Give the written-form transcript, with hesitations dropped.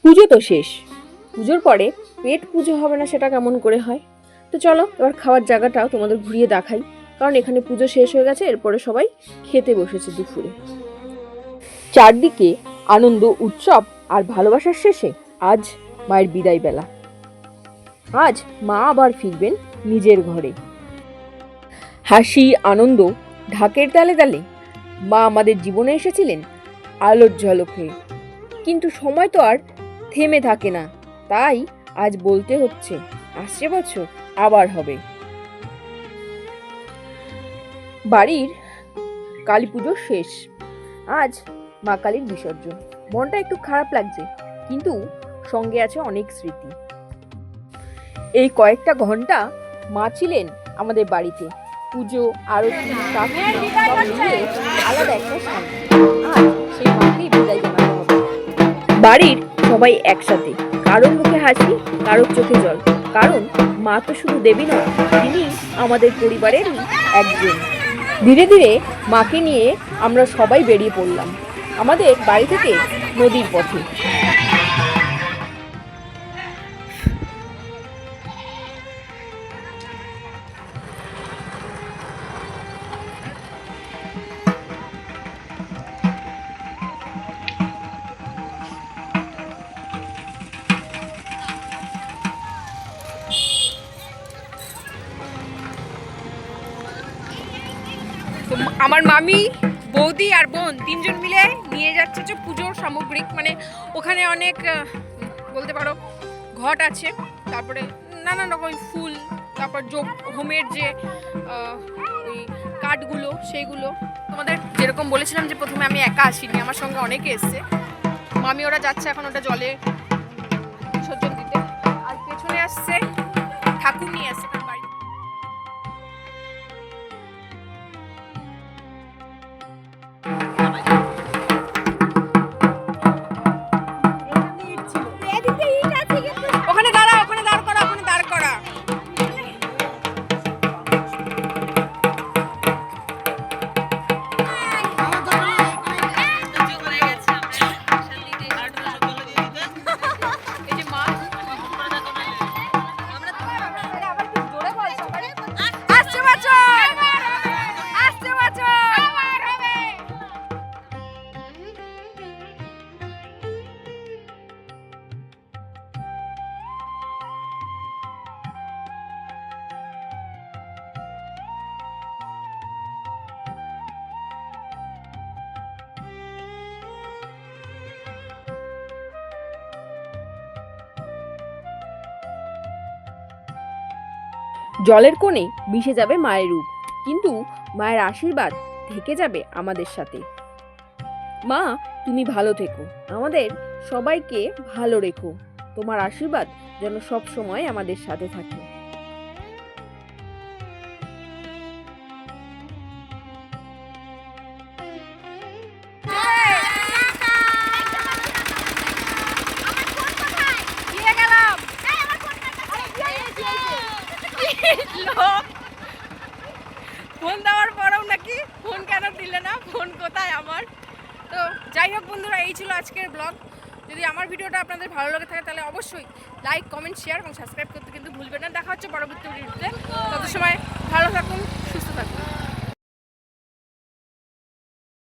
পুজো তো শেষ, পুজোর পরে পেট পুজো হবে না সেটা কেমন করে হয়? তো চলো এবার খাওয়ার জায়গাটাও তোমাদের ঘুরিয়ে দেখাই, কারণ এখানে পুজো শেষ হয়ে গেছে, এরপরে সবাই খেতে বসেছে দুপুরে। চারদিকে আনন্দ উৎসব আর ভালোবাসার শেষে আজ মায়ের বিদায় বেলা। আজ মা আবার ফিরবেন নিজের ঘরে। হাসি আনন্দ ঢাকের তালে তালে মা আমাদের জীবনে এসেছিলেন আলোর ঝলক হয়ে। কিন্তু সময় তো আর থেমে থাকে না, তাই আজ বলতে হচ্ছে আসছে বছর আবার হবে। বাড়ির কালী পুজো শেষ, আজ মা কালীর বিসর্জন। মনটা একটু খারাপ লাগছে, কিন্তু সঙ্গে আছে অনেক স্মৃতি। এই কয়েকটা ঘন্টা মা ছিলেন আমাদের বাড়িতে, পুজো আরতি সব মিলিয়ে আলাদা একটা শান্তি। আজ সেই মাকেই বিদায় জানাতে হবে। বাড়ির সবাই একসাথে, কারোর মুখে হাসি, কারোর চোখে জল, কারণ মা তো শুধু দেবী নয়, তিনি আমাদের পরিবারেরই একজন। ধীরে ধীরে মাকে নিয়ে আমরা সবাই বেরিয়ে পড়লাম আমাদের বাড়ি থেকে নদীর পথে। আমার মামি, বৌদি আর বোন তিনজন মিলে নিয়ে যাচ্ছে যে পুজোর সামগ্রিক, মানে ওখানে অনেক বলতে পারো ঘট আছে, তারপরে নানান রকম ফুল, তারপর হোমের যে ওই কাঠগুলো সেইগুলো। তোমাদের যেরকম বলেছিলাম যে প্রথমে আমি একা আসিনি, আমার সঙ্গে অনেকে এসছে। মামি ওরা যাচ্ছে এখন ওটা জলে বিসর্জন দিতে, আর পেছনে আসছে ঠাকুর নিয়ে আসছে তার বাড়ি। ওখানে দাঁড়া, ওখানে দাঁড় করা, ওখানে দাঁড় করা। জলের কোণে মিশে যাবে মায়ের রূপ, কিন্তু মায়ের আশীর্বাদ থেকে যাবে আমাদের সাথে। মা, তুমি ভালো থেকো, আমাদের সবাইকে ভালো রেখো, তোমার আশীর্বাদ যেন সব সময় আমাদের সাথে থাকে। ফোন দেওয়ার পরেও নাকি ফোন কেন দিলে না, ফোন কোথায় আমার? তো যাই হোক বন্ধুরা, এই ছিল আজকের ব্লগ। যদি আমার ভিডিওটা আপনাদের ভালো লাগে থাকে তাহলে অবশ্যই লাইক, কমেন্ট, শেয়ার এবং সাবস্ক্রাইব করতে কিন্তু ভুলবেন না। দেখা হচ্ছে পরবর্তী ভিডিওতে, তত সময় ভালো থাকুন।